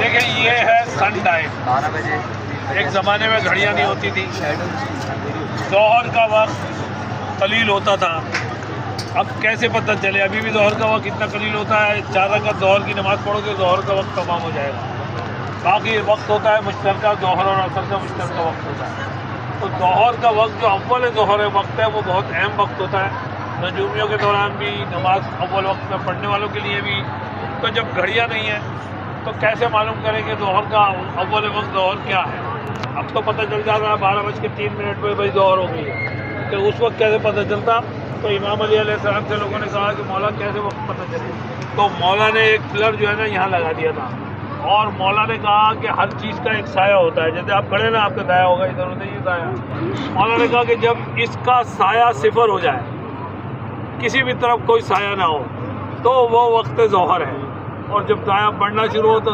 دیکھیں یہ ہے سن ٹائم. 12 بجے. ایک زمانے میں گھڑیاں نہیں ہوتی تھی. ظہر کا وقت قلیل ہوتا تھا. اب کیسے پتہ چلے؟ ابھی بھی ظہر کا وقت اتنا قلیل ہوتا ہے. 4 رکعت ظہر کی نماز پڑھو گے ظہر کا وقت تمام ہو جائے گا. باقی وقت ہوتا ہے مشترکہ، ظہر اور عصر کا مشترکہ وقت ہوتا ہے. تو ظہر کا وقت جو اول ظہر وقت ہے وہ بہت اہم وقت ہوتا ہے، نجومیوں کے دوران بھی، نماز اول وقت میں پڑھنے والوں کے لیے بھی. تو جب گھڑیاں نہیں ہیں تو کیسے معلوم کریں کہ ظہر کا اول وقت ظہر کیا ہے؟ اب تو پتہ چل جاتا ہے 12:03 پہ بھائی ظہر ہو گئی ہے. کہ اس وقت کیسے پتہ چلتا؟ تو امام علی علیہ السلام سے لوگوں نے کہا کہ مولا کیسے وقت پتہ چلے؟ تو مولا نے ایک پلر جو ہے نا یہاں لگا دیا تھا، اور مولا نے کہا کہ ہر چیز کا ایک سایہ ہوتا ہے. جیسے آپ کھڑے نا، آپ کا سایہ ہوگا ادھر ادھر، یہ سایہ. مولا نے کہا کہ جب اس کا سایہ صفر ہو جائے، کسی بھی طرف کوئی سایہ نہ ہو، تو وہ وقت ظہر ہے. اور جب سایہ بڑھنا شروع ہو تو